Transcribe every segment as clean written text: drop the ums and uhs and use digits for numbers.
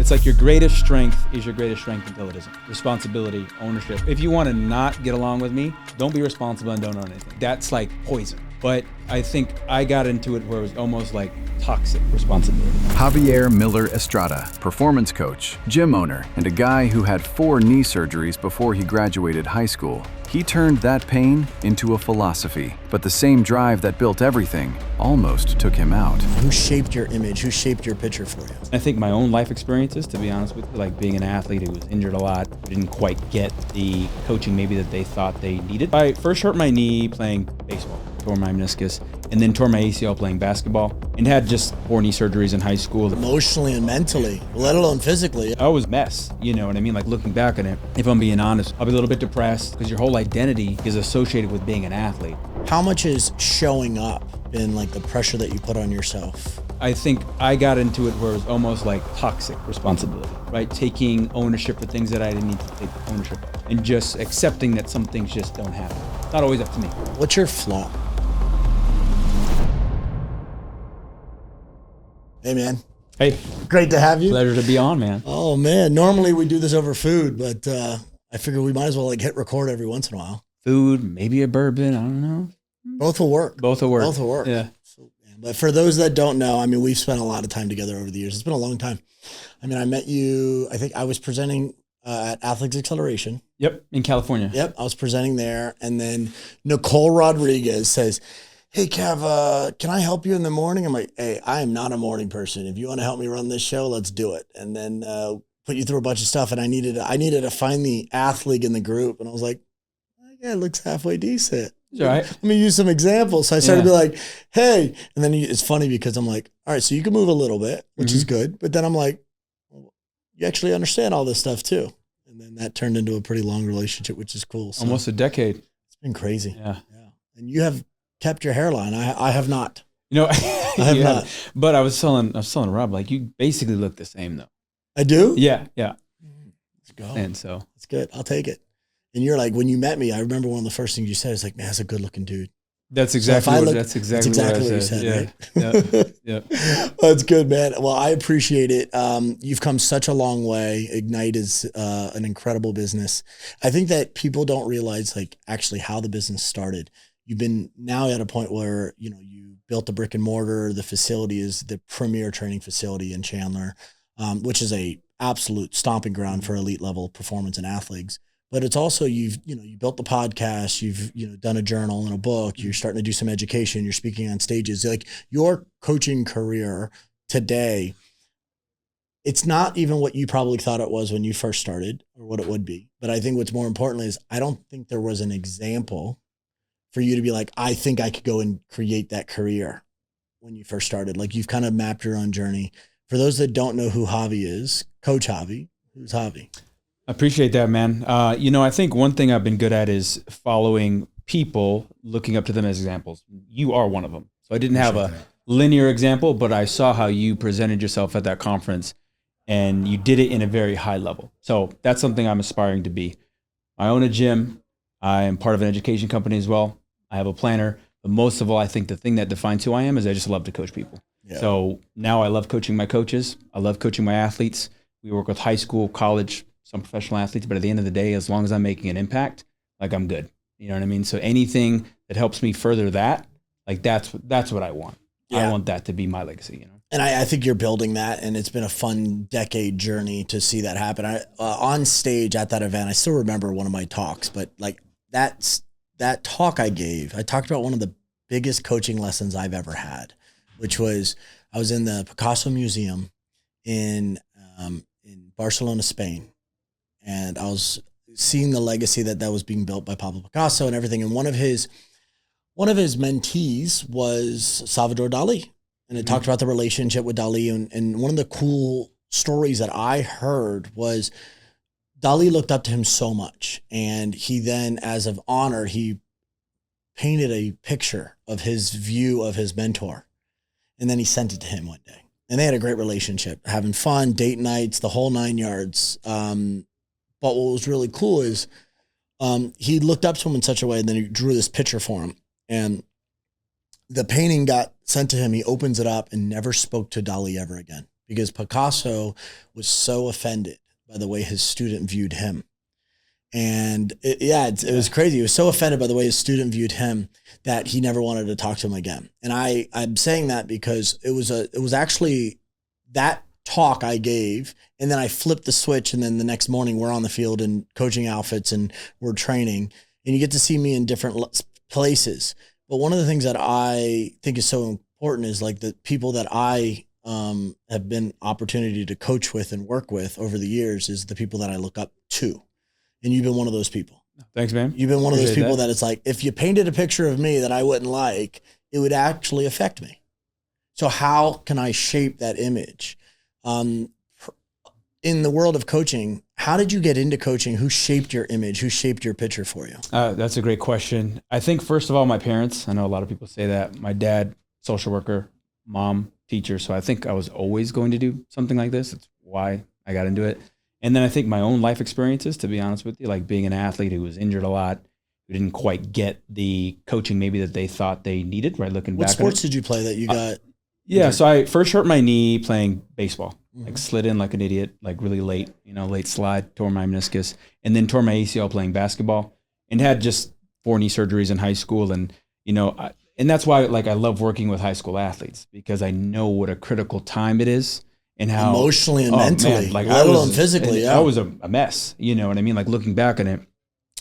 It's like your greatest strength is your greatest strength until it isn't. Responsibility, ownership. If you want to not get along with me, don't be responsible and don't own anything. That's like poison. But I think I got into it where it was almost like toxic responsibility. Javier Miller Estrada, performance coach, gym owner, and a guy who had 4 knee surgeries before he graduated high school. He turned that pain into a philosophy, but the same drive that built everything almost took him out. Who shaped your image? Who shaped your picture for you? I think my own life experiences, to be honest with you, like being an athlete who was injured a lot, didn't quite get the coaching maybe that they thought they needed. I first hurt my knee playing baseball, tore my meniscus, and then tore my ACL playing basketball, and had just 4 knee surgeries in high school. Emotionally and mentally, let alone physically. I was a mess, you know what I mean? Like looking back on it, if I'm being honest, I'll be a little bit depressed because your whole identity is associated with being an athlete. How much is showing up been like the pressure that you put on yourself? I think I got into it where it was almost like toxic responsibility, right? Taking ownership for things that I didn't need to take ownership of, and just accepting that some things just don't happen. It's not always up to me. What's your flaw? Hey, man. Hey. Great to have you. Pleasure to be on, man. Oh, man. Normally we do this over food, but I figure we might as well like hit record every once in a while. Food, maybe a bourbon, I don't know. Both will work. Both will work. Both will work. Yeah. So, but for those that don't know, I mean, we've spent a lot of time together over the years. It's been a long time. I mean, I met you, I think I was presenting at Athletes Acceleration. Yep, in California. Yep, I was presenting there. And then Nicole Rodriguez says, hey, Kev, can I help you in the morning? I'm like, hey, I am not a morning person. If you want to help me run this show, let's do it. And then put you through a bunch of stuff. And I needed to find the athlete in the group. And I was like, yeah, it looks halfway decent. Right. Let me use some examples. So I started to be like, hey, and then it's funny because I'm like, all right, so you can move a little bit, which is good. But then I'm like, well, you actually understand all this stuff too. And then that turned into a pretty long relationship, which is cool. So almost a decade. It's been crazy. Yeah. And you have kept your hairline. I have not. You know, I have not. But I was telling Rob, like, you basically look the same though. I do? Yeah. Let's go. And so it's good. I'll take it. And you're like, when you met me, I remember one of the first things you said is like, man, that's a good looking dude. That's exactly what you said, yeah. right? Yeah. That's good, man. Well, I appreciate it. You've come such a long way. Ignite is an incredible business. I think that people don't realize like actually how the business started. You've been now at a point where, you know, you built a brick and mortar. The facility is the premier training facility in Chandler, which is a absolute stomping ground for elite level performance and athletes. But it's also, you built the podcast, you've done a journal and a book, you're starting to do some education, you're speaking on stages. Like your coaching career today, it's not even what you probably thought it was when you first started or what it would be. But I think what's more important is I don't think there was an example for you to be like, I think I could go and create that career when you first started. Like you've kind of mapped your own journey. For those that don't know who Javi is, Coach Javi, who's Javi? I appreciate that, man. I think one thing I've been good at is following people, looking up to them as examples. You are one of them. So I didn't have a linear example, but I saw how you presented yourself at that conference and you did it in a very high level. So that's something I'm aspiring to be. I own a gym. I am part of an education company as well. I have a planner, but most of all, I think the thing that defines who I am is I just love to coach people. Yeah. So now I love coaching my coaches. I love coaching my athletes. We work with high school, college, some professional athletes, but at the end of the day, as long as I'm making an impact, like I'm good. You know what I mean? So anything that helps me further that, like that's what I want. Yeah. I want that to be my legacy, you know? And I think you're building that, and it's been a fun decade journey to see that happen. On stage at that event, I still remember one of my talks, but like that talk I gave, I talked about one of the biggest coaching lessons I've ever had, which was I was in the Picasso Museum in Barcelona, Spain. And I was seeing the legacy that was being built by Pablo Picasso and everything. And one of his mentees was Salvador Dali. And it talked about the relationship with Dali. And one of the cool stories that I heard was Dali looked up to him so much. And he then, as of honor, he painted a picture of his view of his mentor. And then he sent it to him one day. And they had a great relationship, having fun, date nights, the whole 9 yards. But what was really cool is he looked up to him in such a way, and then he drew this picture for him. And the painting got sent to him. He opens it up and never spoke to Dali ever again. because Picasso was so offended by the way his student viewed him. And it was crazy. He was so offended by the way his student viewed him that he never wanted to talk to him again. And I'm saying that because it was actually that talk I gave, and then I flipped the switch, and then the next morning we're on the field in coaching outfits and we're training, and you get to see me in different places. But one of the things that I think is so important is like the people that I have been opportunity to coach with and work with over the years is the people that I look up to. And you've been one of those people. Thanks, man. You've been one of those people that it's like, if you painted a picture of me that I wouldn't like, it would actually affect me. So how can I shape that image? In the world of coaching, how did you get into coaching? Who shaped your image? Who shaped your picture for you? That's a great question. I think, first of all, my parents. I know a lot of people say that. My dad, social worker, mom, teacher. So I think I was always going to do something like this. That's why I got into it. And then I think my own life experiences, to be honest with you, like being an athlete who was injured a lot, who didn't quite get the coaching maybe that they thought they needed, right? Looking back. What sports did you play that you got? Yeah, so I first hurt my knee playing baseball, like slid in like an idiot, like really late, late slide, tore my meniscus, and then tore my ACL playing basketball, and had just 4 knee surgeries in high school. And, and that's why like I love working with high school athletes, because I know what a critical time it is and how emotionally and mentally, man, like let alone physically. Yeah. I was a mess, you know what I mean? Like looking back on it,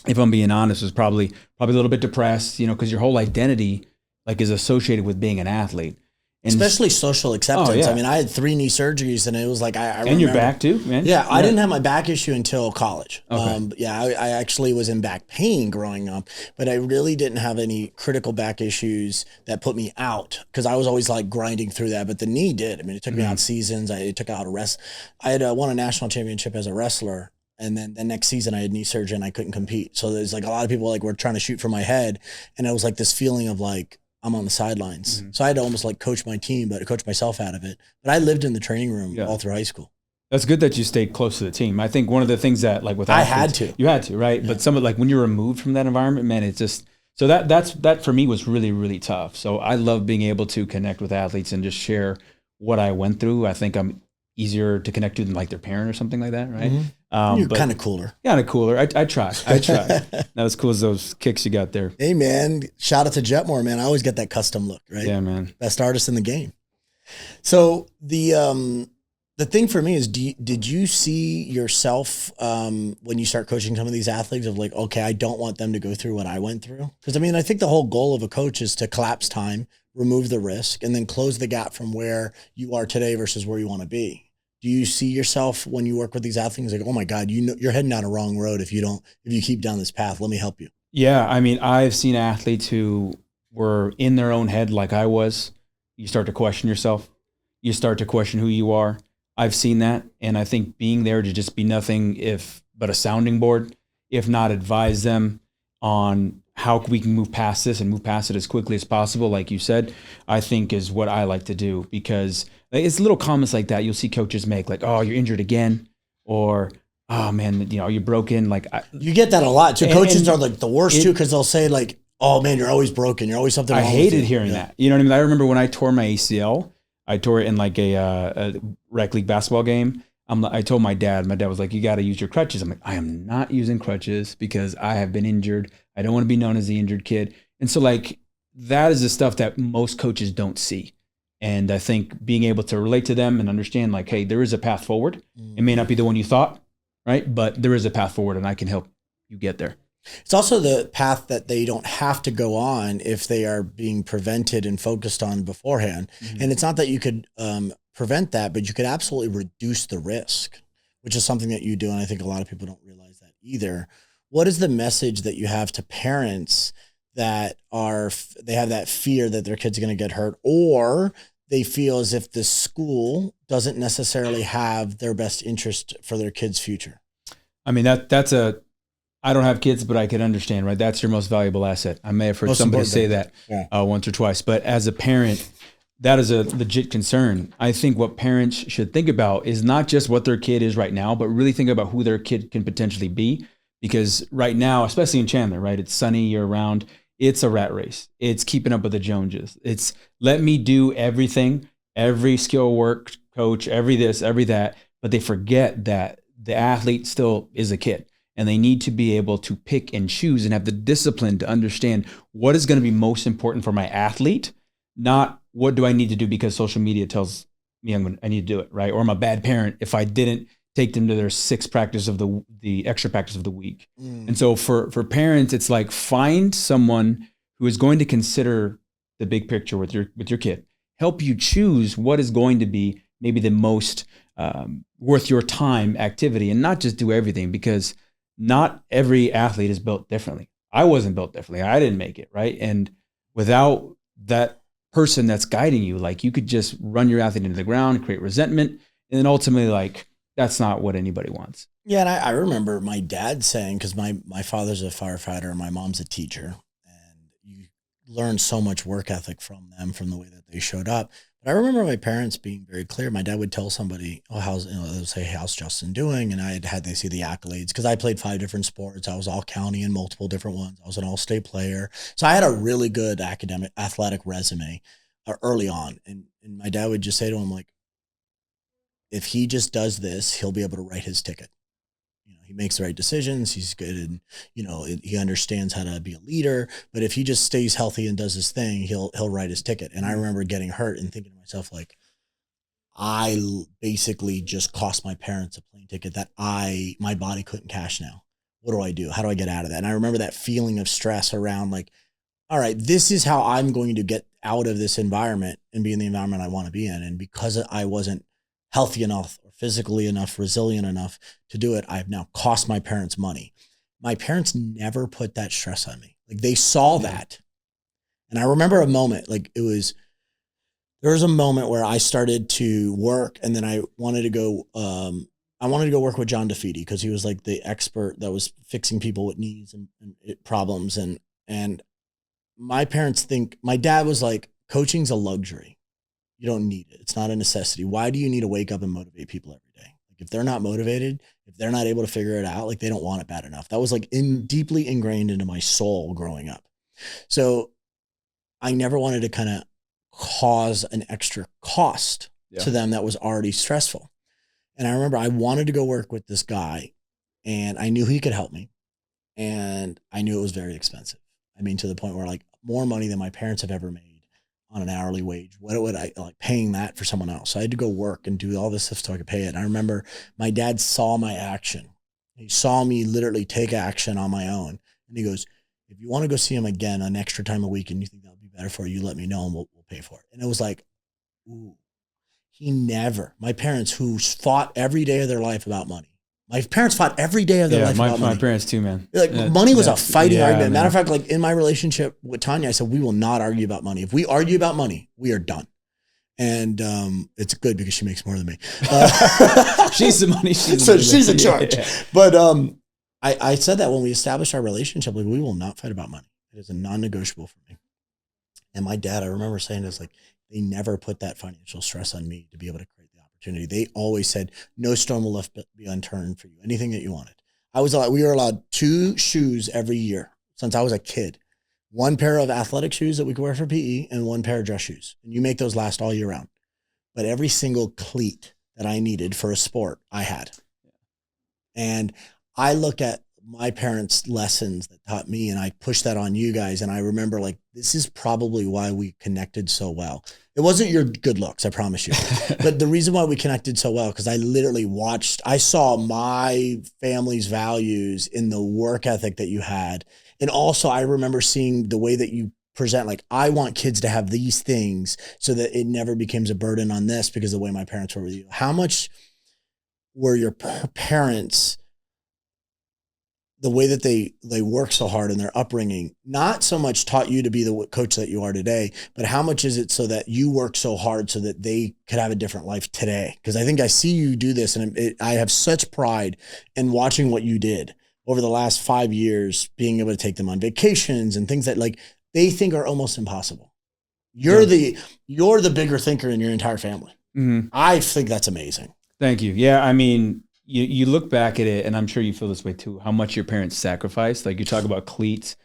if I'm being honest, was probably a little bit depressed, because your whole identity like is associated with being an athlete. And especially social acceptance. Oh, yeah. I mean, I had 3 knee surgeries, and it was like I and remember, your back too, man. Yeah, I didn't have my back issue until college. Okay. I actually was in back pain growing up, but I really didn't have any critical back issues that put me out, because I was always like grinding through that. But the knee did. I mean, it took me out seasons. It took out a rest. I had won a national championship as a wrestler. And then the next season I had knee surgery and I couldn't compete. So there's like a lot of people like were trying to shoot for my head. And it was like this feeling of like, I'm on the sidelines. So I had to almost like coach my team, but coach myself out of it. But I lived in the training room all through high school. That's good that you stayed close to the team. I think one of the things that like with athletes, you had to, right? Yeah. But some of like when you're removed from that environment, man, it's just, so that for me was really, really tough. So I love being able to connect with athletes and just share what I went through. I think I'm easier to connect to than like their parent or something like that, right? You're kind of cooler. Kind of cooler. I try. Not as cool as those kicks you got there. Hey, man. Shout out to Jetmore, man. I always get that custom look, right? Yeah, man. Best artist in the game. So the thing for me is, did you see yourself when you start coaching some of these athletes of like, okay, I don't want them to go through what I went through? Because I mean, I think the whole goal of a coach is to collapse time, remove the risk, and then close the gap from where you are today versus where you want to be. Do you see yourself when you work with these athletes like, oh my God, you're heading down a wrong road if you keep down this path? Let me help you. Yeah, I mean, I've seen athletes who were in their own head like I was. You start to question yourself. You start to question who you are. I've seen that, and I think being there to just be nothing but a sounding board, if not advise them on how we can move past this and move past it as quickly as possible, like you said, I think is what I like to do, because it's little comments like that you'll see coaches make, like, oh, you're injured again, or, oh man, you're broken. Like you get that a lot too. Coaches are like the worst too, because they'll say like, oh man, you're always broken. You're always something wrong. I hated hearing that. You know what I mean? I remember when I tore my ACL, I tore it in like a rec league basketball game. I told my dad was like, you got to use your crutches. I'm like, I am not using crutches because I have been injured. I don't want to be known as the injured kid. And so like, that is the stuff that most coaches don't see. And I think being able to relate to them and understand like, hey, there is a path forward. It may not be the one you thought, right? But there is a path forward and I can help you get there. It's also the path that they don't have to go on if they are being prevented and focused on beforehand. And it's not that you could prevent that, but you could absolutely reduce the risk, which is something that you do. And I think a lot of people don't realize that either. What is the message that you have to parents that they have that fear that their kid's going to get hurt, or they feel as if the school doesn't necessarily have their best interest for their kid's future? I mean, I don't have kids, but I can understand, right? That's your most valuable asset. I may have heard somebody say that once or twice, but as a parent, that is a legit concern. I think what parents should think about is not just what their kid is right now, but really think about who their kid can potentially be. Because right now, especially in Chandler, right? It's sunny year round. It's a rat race. It's keeping up with the Joneses. It's let me do everything every skill work coach, every this, every that, but they forget that the athlete still is a kid and they need to be able to pick and choose and have the discipline to understand what is going to be most important for my athlete, not what do I need to do because social media tells me I need to do it, right? Or I'm a bad parent if I didn't take them to their sixth practice of the extra practice of the week. And so for parents, it's like find someone who is going to consider the big picture with your kid, help you choose what is going to be maybe the most worth your time activity, and not just do everything, because not every athlete is built differently. I wasn't built differently. I didn't make it, right? And without that person that's guiding you, like you could just run your athlete into the ground, create resentment, and then ultimately like that's not what anybody wants. Yeah, and I remember my dad saying, because my father's a firefighter and my mom's a teacher, and you learn so much work ethic from them, from the way that they showed up. But I remember my parents being very clear. My dad would tell somebody, "Oh, they would say, hey, how's Justin doing?" And I had they see the accolades because I played 5 different sports. I was all county in multiple different ones. I was an all-state player, so I had a really good academic athletic resume early on. And my dad would just say to him, like, if he just does this, he'll be able to write his ticket. He makes the right decisions. He's good. And, he understands how to be a leader, but if he just stays healthy and does his thing, he'll write his ticket. And I remember getting hurt and thinking to myself, like, I basically just cost my parents a plane ticket that my body couldn't cash now. What do I do? How do I get out of that? And I remember that feeling of stress around like, all right, this is how I'm going to get out of this environment and be in the environment I want to be in. And because I wasn't healthy enough or physically enough, resilient enough to do it, I've now cost my parents money. My parents never put that stress on me. Like they saw that. And I remember a moment, like there was a moment where I started to work and then I wanted to go work with John DeFeedy because he was like the expert that was fixing people with knees and problems. And my parents my dad was like, coaching's a luxury. You don't need it. It's not a necessity. Why do you need to wake up and motivate people every day? Like if they're not motivated, if they're not able to figure it out, like they don't want it bad enough. That was like deeply ingrained into my soul growing up. So I never wanted to kind of cause an extra cost to them that was already stressful. And I remember I wanted to go work with this guy and I knew he could help me. And I knew it was very expensive. I mean, to the point where like more money than my parents have ever made on an hourly wage. What would I like paying that for someone else? So I had to go work and do all this stuff so I could pay it. And I remember my dad saw my action. He saw me literally take action on my own. And he goes, if you want to go see him again an extra time a week and you think that'll be better for you, let me know and we'll pay for it. And it was like, ooh, my parents who fought every day of their life about money. My parents fought every day of their life about money. My parents too, man. Like money was a fighting argument. Matter of fact, like in my relationship with Tanya, I said, we will not argue about money. If we argue about money, we are done. And it's good because she makes more than me. She's the money. She's in charge. Yeah. But I said that when we established our relationship, like we will not fight about money. It is a non-negotiable for me. And my dad, I remember saying this, like they never put that financial stress on me to be able to create the opportunity. They always said, no stone will left be unturned for you. Anything that you wanted. We were allowed 2 shoes every year since I was a kid. 1 pair of athletic shoes that we could wear for PE and 1 pair of dress shoes. And you make those last all year round. But every single cleat that I needed for a sport, I had. And I look at my parents' lessons that taught me and I pushed that on you guys. And I remember like, this is probably why we connected so well. It wasn't your good looks, I promise you. But the reason why we connected so well, because I literally I saw my family's values in the work ethic that you had. And also I remember seeing the way that you present, like, I want kids to have these things so that it never becomes a burden on this because of the way my parents were with you. How much were your parents, the way that they work so hard in their upbringing, not so much taught you to be the coach that you are today, but how much is it so that you work so hard so that they could have a different life today? Because I think I see you do this and I have such pride in watching what you did over the last 5 years, being able to take them on vacations and things that like they think are almost impossible. You're the bigger thinker in your entire family. Mm-hmm. I think that's amazing. Thank you. Yeah. I mean, you look back at it and I'm sure you feel this way too, how much your parents sacrificed. Like you talk about cleats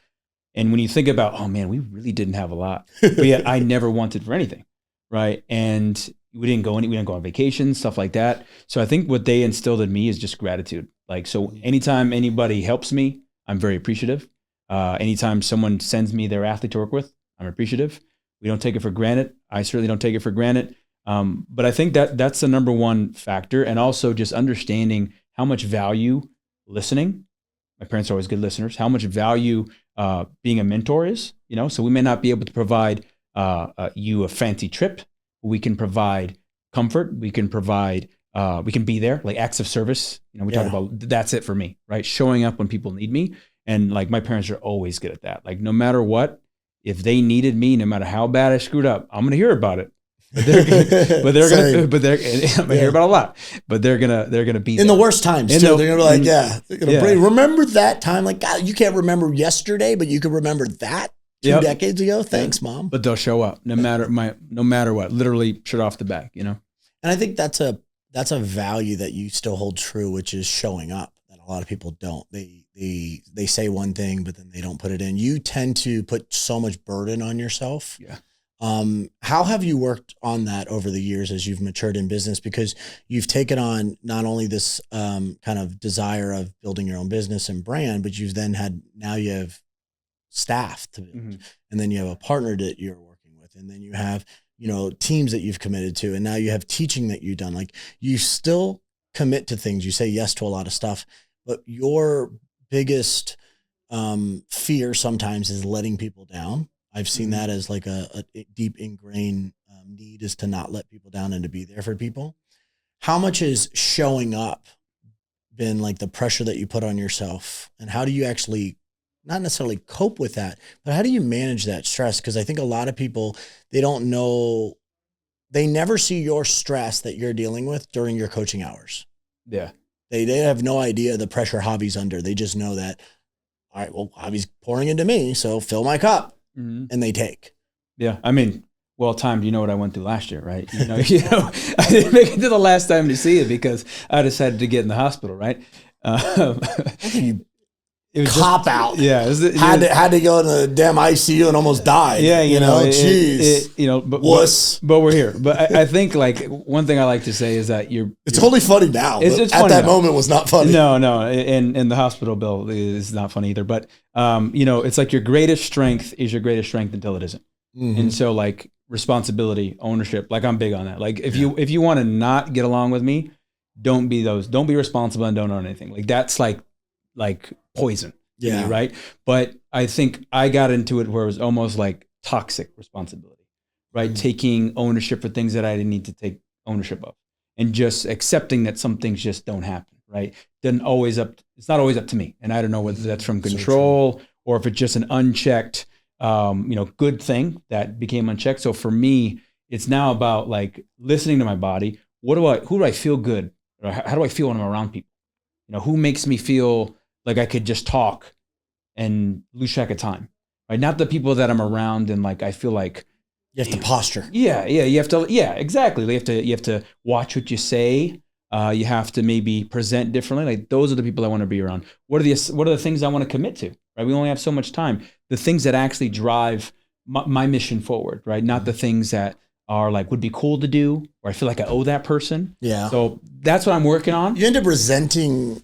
and when you think about, oh man, we really didn't have a lot, but yet I never wanted for anything. Right. And we didn't go on vacation, stuff like that. So I think what they instilled in me is just gratitude. Like, so anytime anybody helps me, I'm very appreciative. Anytime someone sends me their athlete to work with, I'm appreciative. We don't take it for granted. I certainly don't take it for granted. But I think that's the number one factor. And also just understanding how much value listening. My parents are always good listeners. How much value being a mentor is, so we may not be able to provide you a fancy trip. We can provide comfort. We can provide, we can be there, like acts of service. We talk about, that's it for me, right? Showing up when people need me. And like my parents are always good at that. Like no matter what, if they needed me, no matter how bad I screwed up, I'm going to hear about it. I'm gonna hear about a lot, but they're gonna be in there. The worst times too. They're gonna be like, they're gonna bring, remember that time? Like, God, you can't remember yesterday, but you can remember that 2 decades ago. Thanks, Mom. But they'll show up no matter what. Literally, straight off the back, And I think that's a value that you still hold true, which is showing up. That a lot of people don't. They say one thing, but then they don't put it in. You tend to put so much burden on yourself. Yeah. How have you worked on that over the years as you've matured in business? Because you've taken on not only this kind of desire of building your own business and brand, but now you have staff to build, and then you have a partner that you're working with, and then you have, teams that you've committed to, and now you have teaching that you've done. Like you still commit to things. You say yes to a lot of stuff, but your biggest fear sometimes is letting people down. I've seen that as like a deep ingrained need is to not let people down and to be there for people. How much is showing up been like the pressure that you put on yourself, and how do you actually not necessarily cope with that, but how do you manage that stress? Because I think a lot of people, they don't know, they never see your stress that you're dealing with during your coaching hours. Yeah. They have no idea the pressure Javi's under. They just know that, all right, well, Javi's pouring into me, so fill my cup. And they take. Yeah. I mean, well timed, what I went through last year, right? I didn't make it to the last time to see it because I decided to get in the hospital, right? It was cop out. Yeah. Had to go to the damn ICU and almost died. Yeah. Jeez. But we're here. But I think like one thing I like to say is that it's only funny now. It's funny at that moment was not funny. No. And the hospital bill is not funny either. But, it's like your greatest strength is your greatest strength until it isn't. And so like responsibility, ownership, like I'm big on that. Like if you want to not get along with me, don't be responsible and don't own anything. Like that's like poison to me, right? But I think I got into it where it was almost like toxic responsibility, right? Taking ownership for things that I didn't need to take ownership of, and just accepting that some things just don't happen, right? It's not always up to me. And I don't know whether that's from control or if it's just an unchecked, good thing that became unchecked. So for me, it's now about like listening to my body. Who do I feel good? Or how do I feel when I'm around people? Who makes me feel like I could just talk and lose track of time, right? Not the people that I'm around and like I feel like you have to posture. Yeah, you have to. Yeah, exactly. You have to watch what you say. You have to maybe present differently. Like those are the people I want to be around. What are the things I want to commit to? Right? We only have so much time. The things that actually drive my mission forward, right? Not the things that are like would be cool to do, or I feel like I owe that person. Yeah. So that's what I'm working on. You end up resenting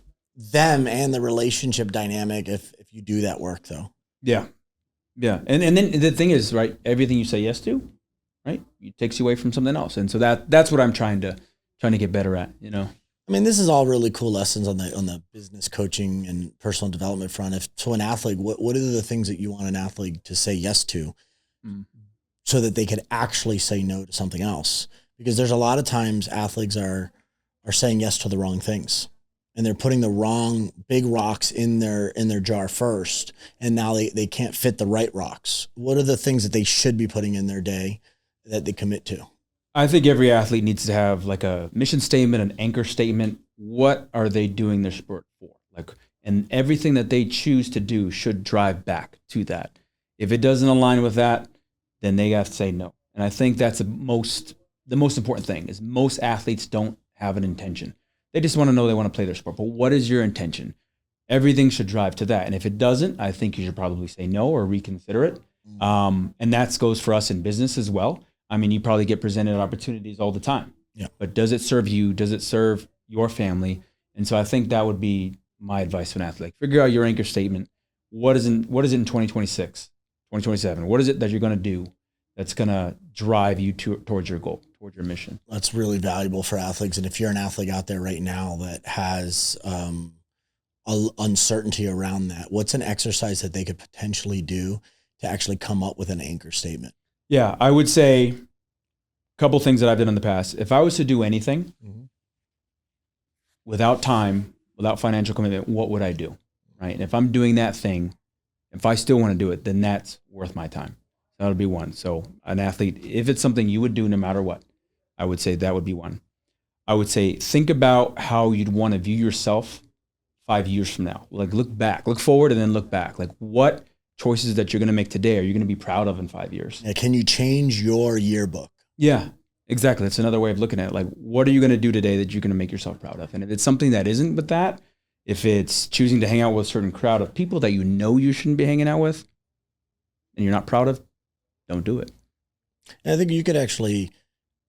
them and the relationship dynamic if you do that work though. Yeah. And then the thing is, right, everything you say yes to, right, it takes you away from something else. And so that's what I'm trying to get better at, I mean, this is all really cool lessons on the business coaching and personal development front. To an athlete, what are the things that you want an athlete to say yes to so that they could actually say no to something else? Because there's a lot of times athletes are saying yes to the wrong things. And they're putting the wrong big rocks in their jar first, and now they can't fit the right rocks. What are the things that they should be putting in their day that they commit to? I think every athlete needs to have like a mission statement, an anchor statement. What are they doing their sport for? And everything that they choose to do should drive back to that. If it doesn't align with that, then they have to say no. And I think that's the most important thing is most athletes don't have an intention. They just want to know they want to play their sport. But what is your intention? Everything should drive to that. And if it doesn't, I think you should probably say no or reconsider it. And that goes for us in business as well. I mean, you probably get presented opportunities all the time. Yeah. But does it serve you? Does it serve your family? And so I think that would be my advice to an athlete. Figure out your anchor statement. What is in 2026, 2027? What is it that you're going to do that's going to drive you towards your goal, towards your mission? That's really valuable for athletes. And if you're an athlete out there right now that has uncertainty around that, what's an exercise that they could potentially do to actually come up with an anchor statement? Yeah, I would say a couple things that I've done in the past. If I was to do anything without time, without financial commitment, what would I do? Right? And if I'm doing that thing, if I still want to do it, then that's worth my time. That would be one. So an athlete, if it's something you would do no matter what, I would say that would be one. I would say think about how you'd want to view yourself 5 years from now. Like look back, look forward, and then look back. Like what choices that you're going to make today are you going to be proud of in 5 years? Yeah, can you change your yearbook? Yeah, exactly. That's another way of looking at it. Like what are you going to do today that you're going to make yourself proud of? And if it's something that isn't with that, if it's choosing to hang out with a certain crowd of people that you know you shouldn't be hanging out with and you're not proud of, don't do it. And I think you could actually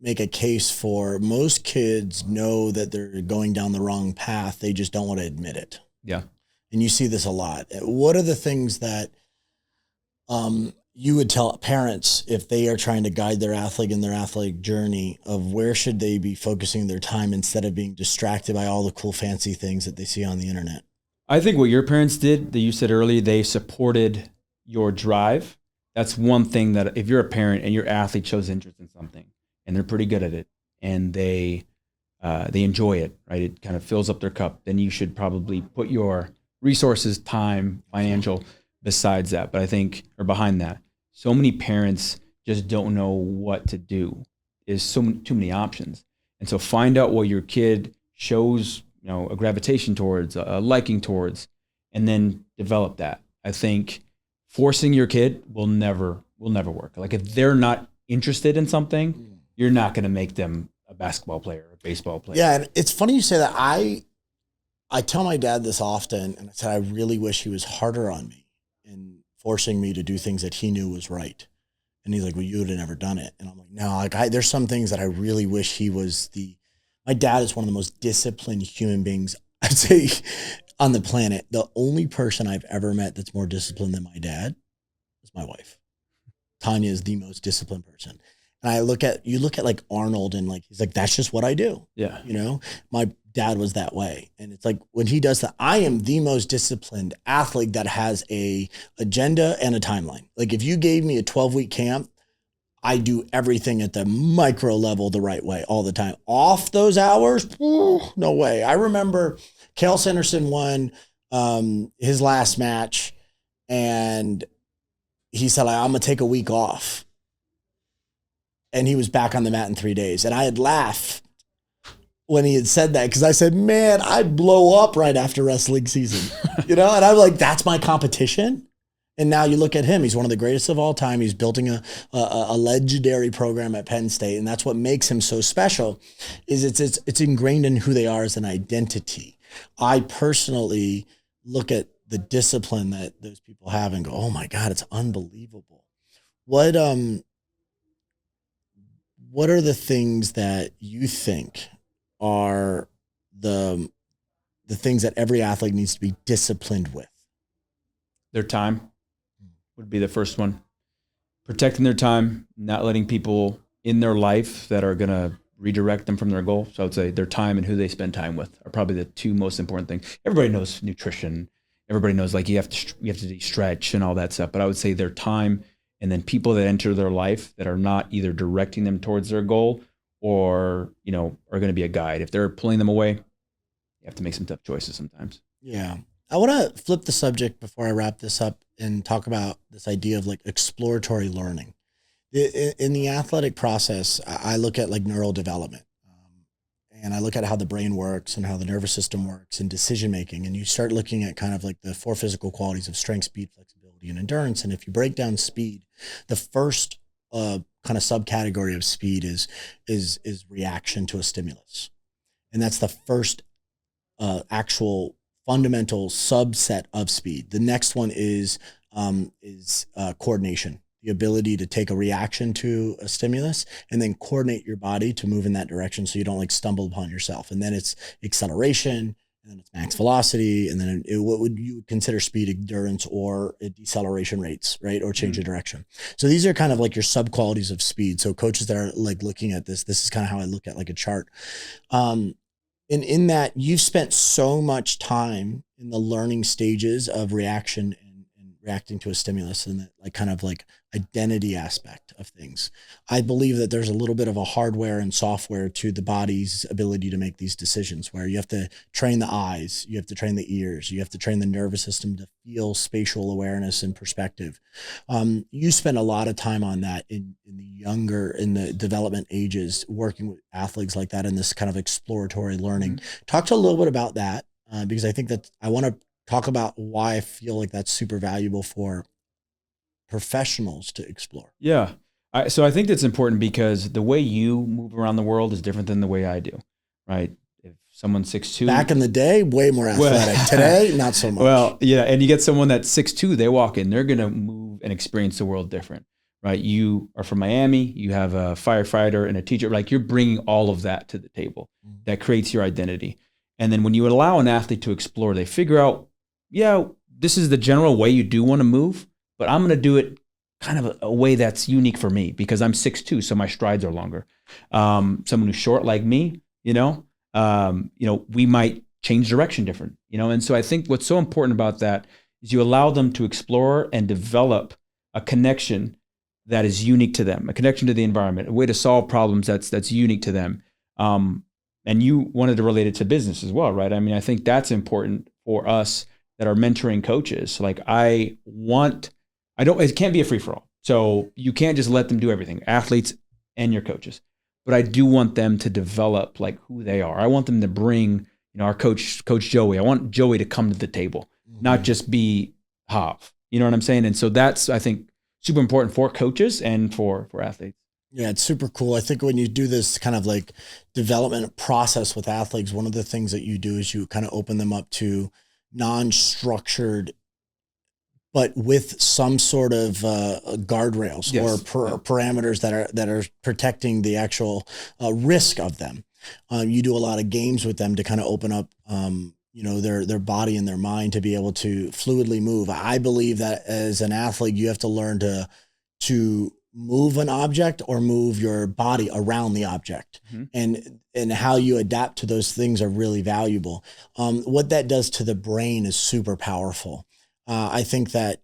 make a case for most kids know that they're going down the wrong path. They just don't want to admit it. Yeah. And you see this a lot. What are the things that you would tell parents if they are trying to guide their athlete in their athletic journey of where should they be focusing their time instead of being distracted by all the cool, fancy things that they see on the internet? I think what your parents did, that you said earlier, they supported your drive. That's one thing that if you're a parent and your athlete shows interest in something and they're pretty good at it and they enjoy it, right? It kind of fills up their cup. Then you should probably put your resources, time, financial besides that. But I think, or behind that, so many parents just don't know what to do. There's too many options. And so find out what your kid shows, a gravitation towards, a liking towards, and then develop that. I think forcing your kid will never work. Like if they're not interested in something, you're not going to make them a basketball player, a baseball player. Yeah, and it's funny you say that. I tell my dad this often, and I said I really wish he was harder on me in forcing me to do things that he knew was right. And he's like, well, you would have never done it. And I'm like, no, there's some things that I really wish he was my dad is one of the most disciplined human beings I'd say on the planet. The only person I've ever met that's more disciplined than my dad is my wife. Tanya is the most disciplined person. And you look at like Arnold and like, he's like, that's just what I do. Yeah. My dad was that way. And it's like, when he does that, I am the most disciplined athlete that has a agenda and a timeline. Like if you gave me a 12-week camp, I do everything at the micro level the right way all the time. Off those hours, no way. I remember Cale Sanderson won his last match and he said, I'm going to take a week off. And he was back on the mat in 3 days. And I had laughed when he had said that because I said, man, I'd blow up right after wrestling season. And I'm like, that's my competition. And now you look at him, he's one of the greatest of all time. He's building a legendary program at Penn State. And that's what makes him so special is it's ingrained in who they are as an identity. I personally look at the discipline that those people have and go, oh my God, it's unbelievable. What are the things that you think are the things that every athlete needs to be disciplined with? Their time would be the first one. Protecting their time, not letting people in their life that are going to redirect them from their goal. So I would say their time and who they spend time with are probably the two most important things. Everybody knows nutrition. Everybody knows like you have to stretch and all that stuff. But I would say their time and then people that enter their life that are not either directing them towards their goal or, are going to be a guide. If they're pulling them away, you have to make some tough choices sometimes. Yeah. I want to flip the subject before I wrap this up and talk about this idea of like exploratory learning. In the athletic process, I look at like neural development and I look at how the brain works and how the nervous system works and decision-making. And you start looking at kind of like the 4 physical qualities of strength, speed, flexibility, and endurance. And if you break down speed, the first kind of subcategory of speed is reaction to a stimulus. And that's the first actual fundamental subset of speed. The next one is coordination. the ability to take a reaction to a stimulus and then coordinate your body to move in that direction so you don't like stumble upon yourself. And then it's acceleration, and then it's max velocity, and then what would you consider speed, endurance, or deceleration rates, right? Or change of direction. So these are kind of like your sub qualities of speed. So coaches that are like looking at this is kind of how I look at like a chart. And in that, you've spent so much time in the learning stages of reaction and reacting to a stimulus and that like kind of like identity aspect of things. I believe that there's a little bit of a hardware and software to the body's ability to make these decisions, where you have to train the eyes, you have to train the ears, you have to train the nervous system to feel spatial awareness and perspective. You spend a lot of time on that in the development ages, working with athletes like that in this kind of exploratory learning. Talk to a little bit about that, because I think that I want to talk about why I feel like that's super valuable for professionals to explore. Yeah. So I think that's important because the way you move around the world is different than the way I do, right? If someone's 6'2", back in the day, way more athletic. Today, not so much. Well, yeah. And you get someone that's 6'2", they walk in, they're going to move and experience the world different, right? You are from Miami, you have a firefighter and a teacher, like you're bringing all of that to the table. That creates your identity. And then when you allow an athlete to explore, they figure out, yeah, this is the general way you do want to move, but I'm going to do it kind of a way that's unique for me because I'm 6'2", so my strides are longer. Someone who's short like me, we might change direction different, And so I think what's so important about that is you allow them to explore and develop a connection that is unique to them, a connection to the environment, a way to solve problems that's unique to them. And you wanted to relate it to business as well, right? I mean, I think that's important for us that are mentoring coaches. Like it can't be a free for all. So you can't just let them do everything, athletes and your coaches. But I do want them to develop like who they are. I want them to bring, our coach Joey. I want Joey to come to the table, not just be Hav. You know what I'm saying? And so that's, I think, super important for coaches and for athletes. Yeah, it's super cool. I think when you do this kind of like development process with athletes, one of the things that you do is you kind of open them up to non-structured, but with some sort of guardrails or parameters that are protecting the actual risk of them. You do a lot of games with them to kind of open up, their body and their mind to be able to fluidly move. I believe that as an athlete, you have to learn to move an object or move your body around the object, and how you adapt to those things are really valuable. What that does to the brain is super powerful. I think that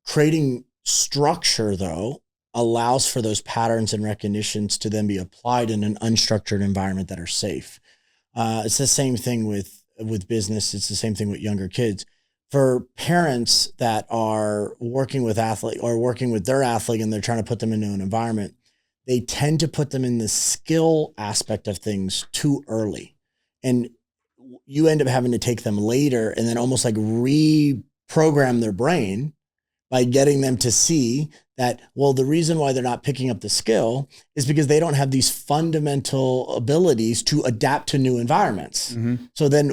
creating structure, though, allows for those patterns and recognitions to then be applied in an unstructured environment that are safe. It's the same thing with business. It's the same thing with younger kids. For parents that are working with athlete or working with their athlete and they're trying to put them into an environment, they tend to put them in the skill aspect of things too early. And you end up having to take them later and then almost like reprogram their brain by getting them to see that, well, the reason why they're not picking up the skill is because they don't have these fundamental abilities to adapt to new environments. So then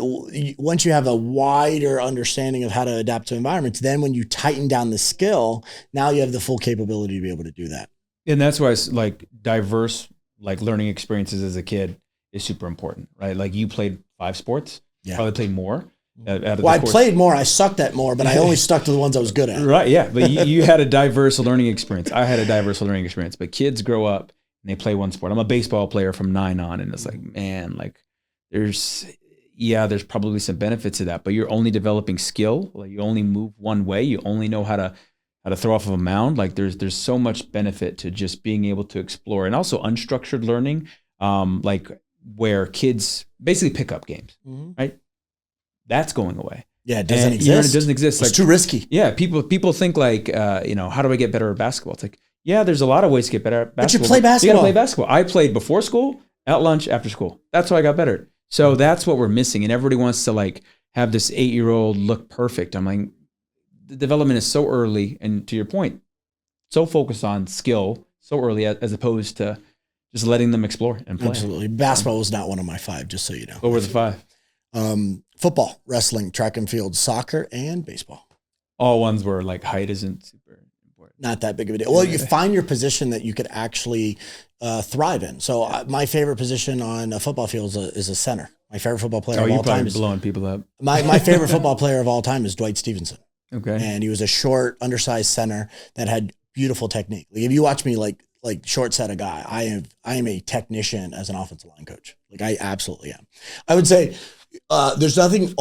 once you have a wider understanding of how to adapt to environments, then when you tighten down the skill, now you have the full capability to be able to do that. And that's why it's like diverse, like learning experiences as a kid is super important, right? Like you played 5 sports, probably played more. I played more. I sucked at more, but I only stuck to the ones I was good at. Right, yeah. But you had a diverse learning experience. I had a diverse learning experience. But kids grow up and they play one sport. I'm a baseball player from 9 on, and it's like, man, like there's probably some benefits to that. But you're only developing skill. Like you only move one way. You only know how to throw off of a mound. Like there's so much benefit to just being able to explore, and also unstructured learning, like where kids basically pick up games, right? That's going away. Yeah, it doesn't exist. It doesn't exist. It's too risky. Yeah, people think like, how do I get better at basketball? It's like, yeah, there's a lot of ways to get better at basketball. But you play basketball. You got to play basketball. I played before school, at lunch, after school. That's how I got better. So that's what we're missing. And everybody wants to like have this 8-year-old look perfect. I'm like, the development is so early. And to your point, so focused on skill so early as opposed to just letting them explore and play. Absolutely. Basketball was not one of my 5, just so you know. What were the 5? Football, wrestling, track and field, soccer, and baseball. All ones where like height isn't super important. not that big of a deal. Well, you find your position that you could actually thrive in. So my favorite position on a football field is a center. My favorite football player of all time is blowing people up. My favorite football player of all time is Dwight Stevenson. Okay. And he was a short, undersized center that had beautiful technique. Like if you watch me like short set a guy, I am a technician as an offensive line coach. Like I absolutely am. I would say there's the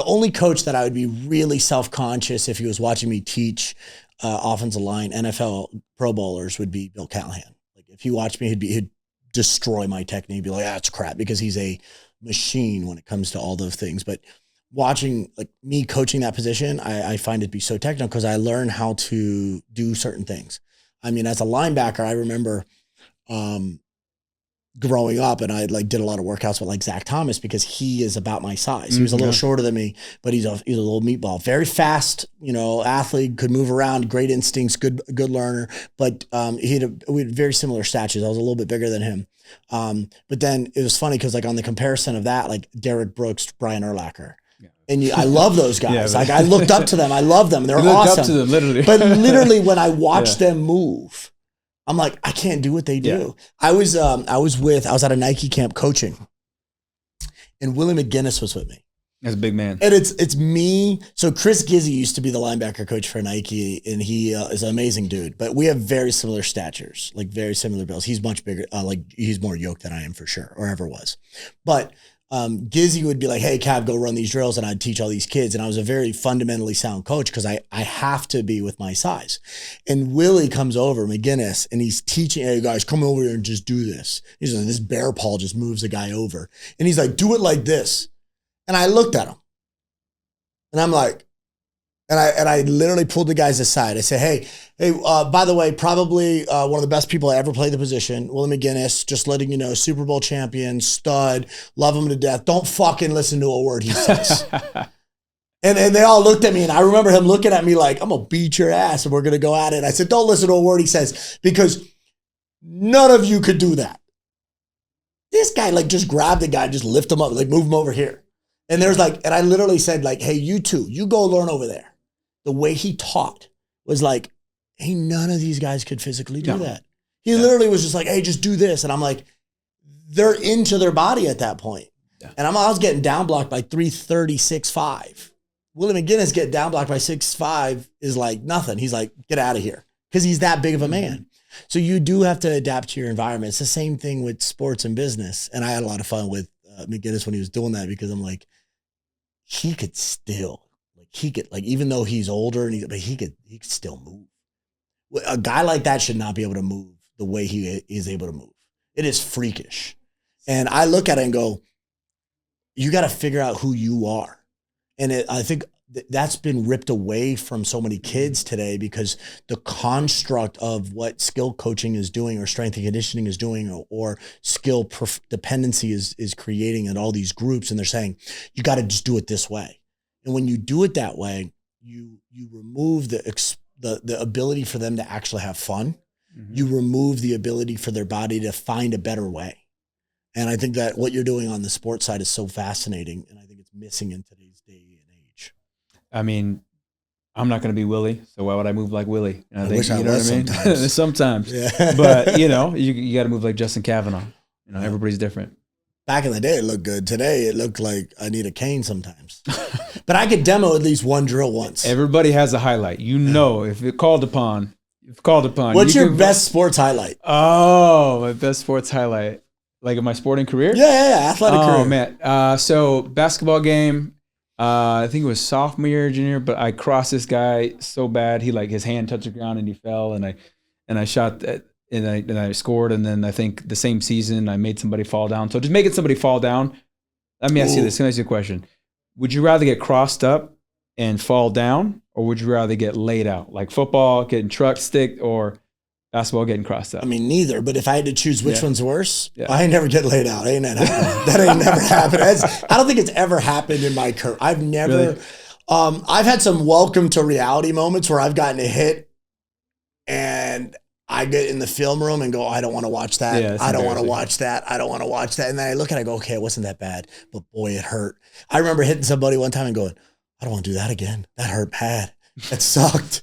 only coach that I would be really self-conscious if he was watching me teach offensive line, NFL Pro Bowlers would be Bill Callahan. Like if he watched me, he'd destroy my technique. He'd be like, it's crap, because he's a machine when it comes to all those things. But watching like me coaching that position, I find it to be so technical because I learned how to do certain things. I mean, as a linebacker, I remember growing up, and I did a lot of workouts with like Zach Thomas because he is about my size. He was a little shorter than me, but he's a little meatball, very fast, athlete, could move around, great instincts, good learner. But we had very similar statures. I was a little bit bigger than him. But then it was funny because like on the comparison of that, like Derek Brooks, Brian Urlacher. And I love those guys. Like I looked up to them. I love them. They're awesome. Up to them, literally. But literally when I watched them move, I'm like, I can't do what they do. Yeah. I was at a Nike camp coaching, and Willie McGinnis was with me. That's a big man. And it's me. So Chris Gizzy used to be the linebacker coach for Nike, and he is an amazing dude. But we have very similar statures, like very similar builds. He's much bigger. He's more yoked than I am for sure, or ever was. But Gizzy would be like, hey, Cav, go run these drills. And I'd teach all these kids. And I was a very fundamentally sound coach because I have to be with my size. And Willie comes over, McGinnis, and he's teaching, hey, guys, come over here and just do this. He's like, this bear paw just moves the guy over. And he's like, do it like this. And I looked at him. And I'm like, and I literally pulled the guys aside. I said, hey, by the way, probably one of the best people I ever played the position, Willie McGinnis, just letting you know, Super Bowl champion, stud, love him to death. Don't fucking listen to a word he says. and they all looked at me, and I remember him looking at me like, I'm going to beat your ass and we're going to go at it. I said, don't listen to a word he says, because none of you could do that. This guy just grabbed the guy, just lift him up, move him over here. And there's and I literally said hey, you two, you go learn over there. The way he taught was hey, none of these guys could physically do that. He literally was just hey, just do this. And I'm like, they're into their body at that point. Yeah. And I was getting down blocked by 330, 6'5". Willie McGinnis getting down blocked by 6'5" is nothing. He's like, get out of here. Because he's that big of a man. So you do have to adapt to your environment. It's the same thing with sports and business. And I had a lot of fun with McGinnis when he was doing that, because I'm like, he could still. He could even though he's older but he could still move. A guy like that should not be able to move the way he is able to move. It is freakish. And I look at it and go, you got to figure out who you are. And I think that's been ripped away from so many kids today, because the construct of what skill coaching is doing, or strength and conditioning is doing, or skill dependency is creating in all these groups. And they're saying, you got to just do it this way. And when you do it that way, you remove the ability for them to actually have fun. Mm-hmm. You remove the ability for their body to find a better way. And I think that what you're doing on the sports side is so fascinating. And I think it's missing in today's day and age. I mean, I'm not going to be Willie, so why would I move like Willie? I wish I was sometimes. Sometimes. Yeah. But, you got to move like Justin Kavanaugh. Everybody's different. Back in the day, it looked good. Today, it looked like I need a cane sometimes. But I could demo at least one drill once. Everybody has a highlight. If it's called upon. What's your best sports highlight? Oh, my best sports highlight. In my sporting career? Yeah, athletic career. Oh, man. So, basketball game, I think it was sophomore year, junior, but I crossed this guy so bad. He, his hand touched the ground and he fell, and I shot that. And I scored, and then I think the same season I made somebody fall down. So just making somebody fall down. Let me ask you this. Can I ask you a question? Would you rather get crossed up and fall down, or would you rather get laid out? Like football, getting truck sticked, or basketball, getting crossed up? I mean, neither. But if I had to choose which one's worse, I ain't never get laid out. Ain't that happened? That ain't never happened. I don't think it's ever happened in my career. I've never. Really? I've had some welcome to reality moments where I've gotten a hit, and I get in the film room and go, I don't want to watch that. Yeah, I don't want to watch that. I don't want to watch that. And then I look and I go, okay, it wasn't that bad, but boy, it hurt. I remember hitting somebody one time and going, I don't want to do that again. That hurt bad. It sucked,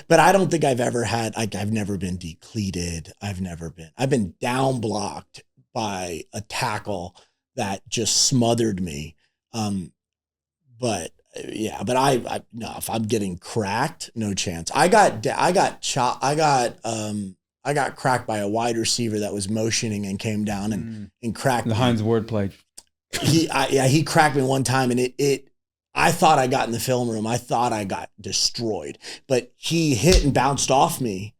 but I don't think I've ever had, like, I've never been depleted. I've been down blocked by a tackle that just smothered me. But yeah, but I no, if I'm getting cracked, no chance. I got cracked by a wide receiver that was motioning and came down and cracked the me. Heinz wordplay. He cracked me one time, and I thought I got in the film room. I thought I got destroyed, but he hit and bounced off me.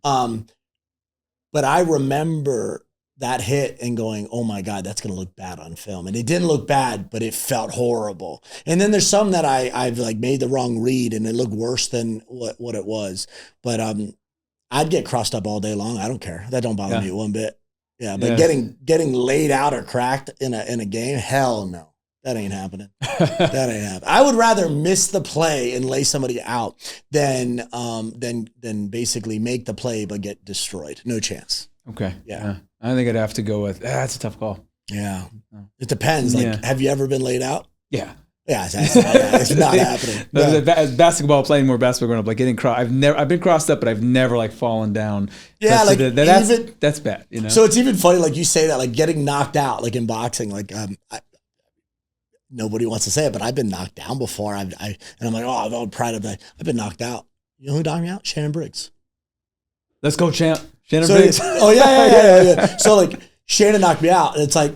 But I remember that hit and going, oh my God, that's going to look bad on film. And it didn't look bad, but it felt horrible. And then there's some that I've like made the wrong read and it looked worse than what it was. But I'd get crossed up all day long. I don't care. That don't bother me one bit. Yeah, but getting laid out or cracked in a game, hell no. That ain't happening. That ain't happening. I would rather miss the play and lay somebody out than basically make the play but get destroyed. No chance. Okay. Yeah. I think I'd have to go with that's a tough call. Yeah. It depends. Like, have you ever been laid out? Yeah. Yeah, it's not happening. No. As basketball, playing more basketball growing up, like getting crossed. I've been crossed up, but I've never like fallen down. Yeah, that's bad. So it's even funny, like you say that, like getting knocked out, like in boxing, like nobody wants to say it, but I've been knocked down before. And I'm like, oh, I'm all proud of that. I've been knocked out. You know who knocked me out? Shannon Briggs. Let's go, champ. Shannon Briggs. Oh yeah. So like Shannon knocked me out, and it's like,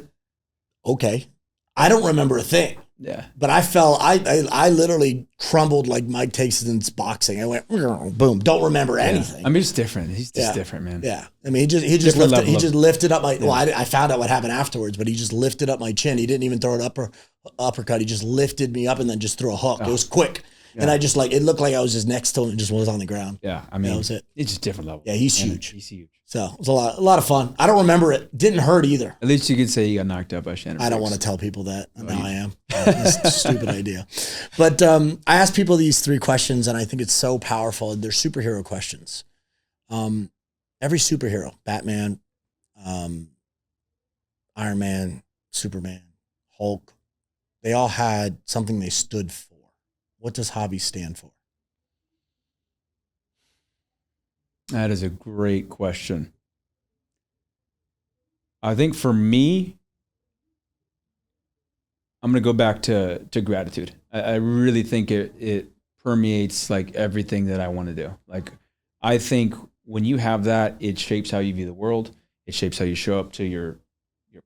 okay, I don't remember a thing. Yeah. But I literally crumbled like Mike Tyson's boxing. I went boom. Don't remember anything. I mean, it's different. He's just different, man. Yeah. I mean, he just lifted up my. Yeah. Well, I found out what happened afterwards, but he just lifted up my chin. He didn't even throw an uppercut. He just lifted me up and then just threw a hook. It was quick. Yeah. And I just it looked like I was just next to him and just was on the ground. Yeah. I mean, that was it. It's just different level. Yeah. He's huge. He's huge. So it was a lot of fun. I don't remember it. Didn't hurt either. At least you could say you got knocked out by Shannon. I don't want to tell people that. Now I am. That's a stupid idea. But I ask people these 3 questions, and I think it's so powerful. They're superhero questions. Every superhero, Batman, Iron Man, Superman, Hulk, they all had something they stood for. What does Javi stand for? That is a great question. I think for me, I'm going to go back to gratitude. I really think it permeates like everything that I want to do. Like, I think when you have that, it shapes how you view the world. It shapes how you show up to your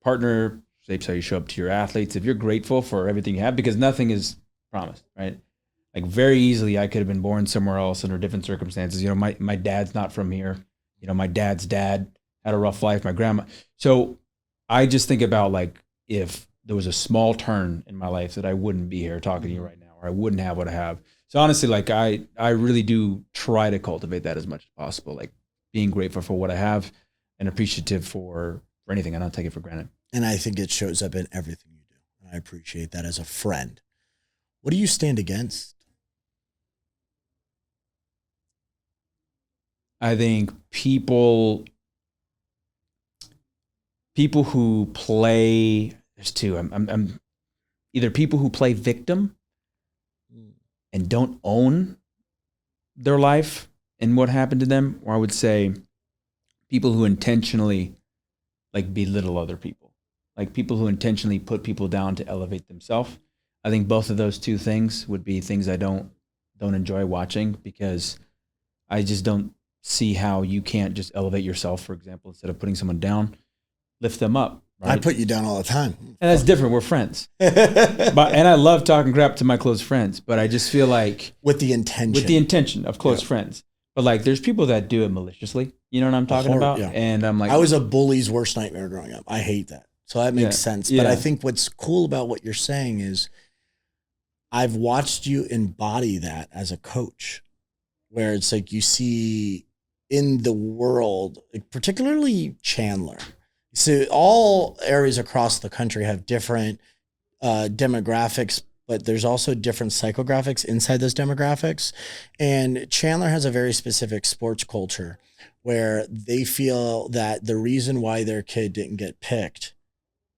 partner, shapes how you show up to your athletes. If you're grateful for everything you have, because nothing is promised, right? Like very easily, I could have been born somewhere else under different circumstances. My dad's not from here. My dad's dad had a rough life. My grandma. So I just think about like if there was a small turn in my life that I wouldn't be here talking to you right now, or I wouldn't have what I have. So honestly, like I really do try to cultivate that as much as possible. Like being grateful for what I have and appreciative for anything. I don't take it for granted. And I think it shows up in everything you do. And I appreciate that as a friend. What do you stand against? I think people who play, there's 2. I'm either people who play victim and don't own their life and what happened to them, or I would say people who intentionally like belittle other people, like people who intentionally put people down to elevate themselves. I think both of those 2 things would be things I don't enjoy watching, because I just don't see how you can't just elevate yourself, for example, instead of putting someone down, lift them up. Right? I put you down all the time. And that's different. We're friends. And I love talking crap to my close friends, but I just feel like with the intention of close friends. But like there's people that do it maliciously. You know what I'm talking about? Yeah. And I'm like, I was a bully's worst nightmare growing up. I hate that. So that makes sense. But I think what's cool about what you're saying is I've watched you embody that as a coach, where it's like you see in the world, particularly Chandler. So all areas across the country have different demographics, but there's also different psychographics inside those demographics. And Chandler has a very specific sports culture where they feel that the reason why their kid didn't get picked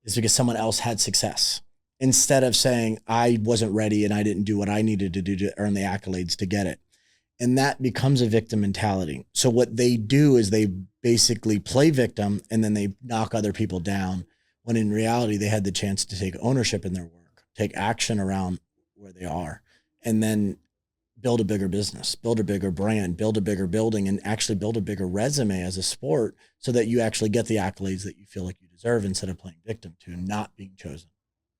is because someone else had success. instead of saying, I wasn't ready and I didn't do what I needed to do to earn the accolades to get it. And that becomes a victim mentality. So what they do is they basically play victim and then they knock other people down, when in reality, they had the chance to take ownership in their work, take action around where they are, and then build a bigger business, build a bigger brand, build a bigger building, and actually build a bigger resume as a sport so that you actually get the accolades that you feel like you deserve instead of playing victim to not being chosen.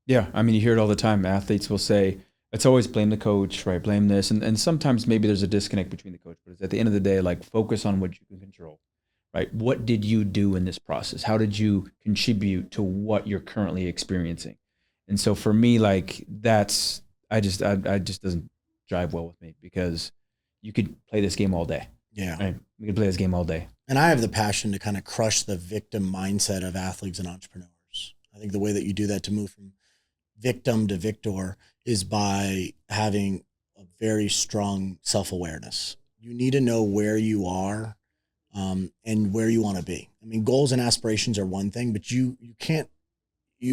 Yeah. I mean, you hear it all the time. Athletes will say, it's always blame the coach, right? Blame this. And sometimes maybe there's a disconnect between the coach, but it's at the end of the day, like focus on what you can control, right? What did you do in this process? How did you contribute to what you're currently experiencing? And so for me, like I just doesn't drive well with me, because you could play this game all day. Yeah. Right? We could play this game all day. And I have the passion to kind of crush the victim mindset of athletes and entrepreneurs. I think the way that you do that to move from victim to victor is by having a very strong self-awareness. You need to know where you are and where you want to be. I mean, goals and aspirations are one thing, but you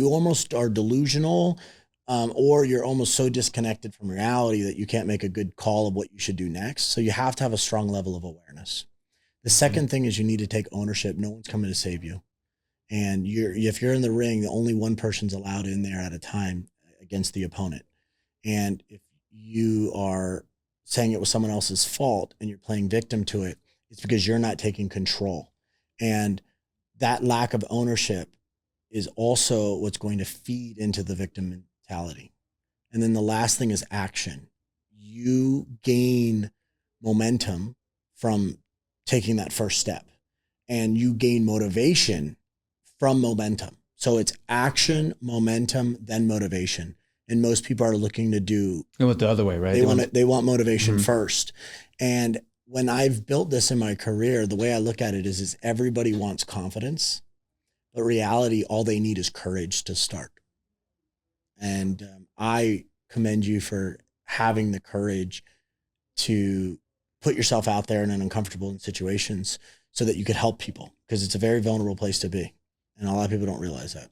almost are delusional, or you're almost so disconnected from reality that you can't make a good call of what you should do next. So you have to have a strong level of awareness. The second thing is you need to take ownership. No one's coming to save you. And if you're in the ring, only one person's allowed in there at a time against the opponent. And if you are saying it was someone else's fault and you're playing victim to it, it's because you're not taking control. And that lack of ownership is also what's going to feed into the victim mentality. And then the last thing is action. You gain momentum from taking that first step, and you gain motivation from momentum. So it's action, momentum, then motivation. And most people are looking to do. They want the other way, right? They want motivation first. And when I've built this in my career, the way I look at it is everybody wants confidence, but reality, all they need is courage to start. And I commend you for having the courage to put yourself out there in uncomfortable situations so that you could help people, because it's a very vulnerable place to be. And a lot of people don't realize that.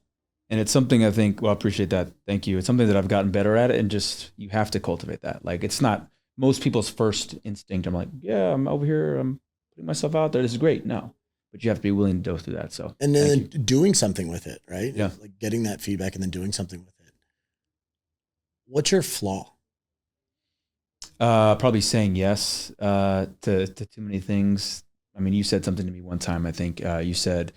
And it's something I think, well, I appreciate that. Thank you. It's something that I've gotten better at, and just, you have to cultivate that. Like, it's not most people's first instinct. I'm like, yeah, I'm over here, I'm putting myself out there, this is great. No, but you have to be willing to go through that. So, and then doing something with it, right? Yeah. Like getting that feedback and then doing something with it. What's your flaw? Probably saying yes to too many things. I mean, you said something to me one time. I think you said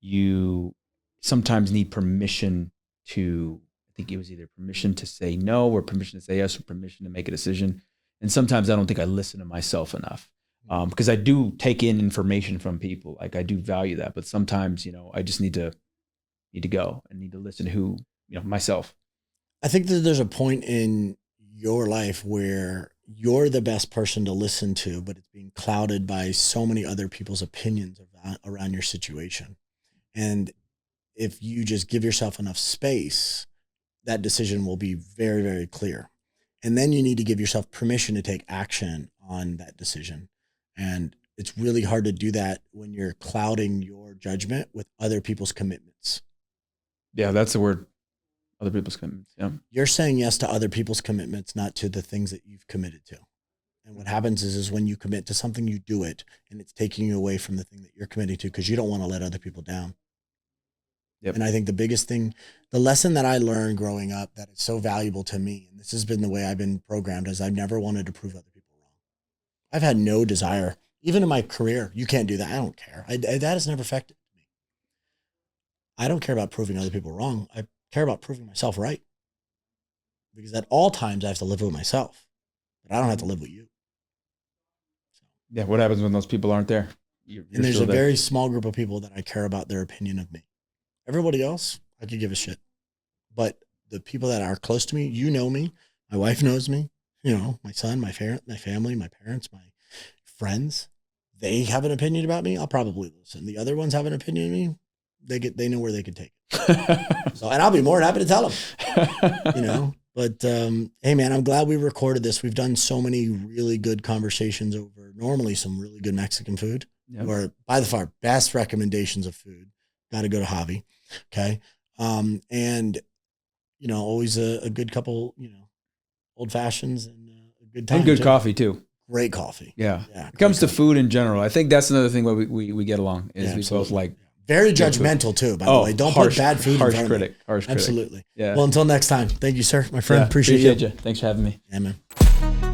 you sometimes need permission to, I think it was either permission to say no or permission to say yes or permission to make a decision. And sometimes I don't think I listen to myself enough, because I do take in information from people. Like, I do value that, but sometimes, I just need to go and need to listen to myself. I think that there's a point in your life where you're the best person to listen to, but it's being clouded by so many other people's opinions around your situation. And if you just give yourself enough space, that decision will be very, very clear. And then you need to give yourself permission to take action on that decision. And it's really hard to do that when you're clouding your judgment with other people's commitments. Yeah, that's the word. Other people's commitments. Yeah. You're saying yes to other people's commitments, not to the things that you've committed to. And what happens is when you commit to something, you do it, and it's taking you away from the thing that you're committing to, because you don't want to let other people down. Yep. And I think the biggest thing, the lesson that I learned growing up that is so valuable to me, and this has been the way I've been programmed, is I've never wanted to prove other people wrong. I've had no desire, even in my career. You can't do that. I don't care. That has never affected me. I don't care about proving other people wrong. I care about proving myself right, because at all times I have to live with myself, but I don't have to live with you. So, yeah. What happens when those people aren't there? You're and there's a very small group of people that I care about their opinion of me. Everybody else, I could give a shit. But the people that are close to me, you know me, my wife knows me, my son, my family, my parents, my friends, they have an opinion about me. I'll probably listen. The other ones have an opinion of me. They know where they can take it. So, and I'll be more than happy to tell them, but, hey man, I'm glad we recorded this. We've done so many really good conversations over normally some really good Mexican food, or by far best recommendations of food. Got to go to Javi. Okay. And always a good couple, old fashions and a good time. And good coffee too. Great coffee. Yeah. It comes to food in general. I think that's another thing where we get along is we both like. Very judgmental too, by the way. Don't put bad food in front of me. Harsh critic. Absolutely. Yeah. Well, until next time. Thank you, sir. My friend. Appreciate you. Thanks for having me. Yeah, man.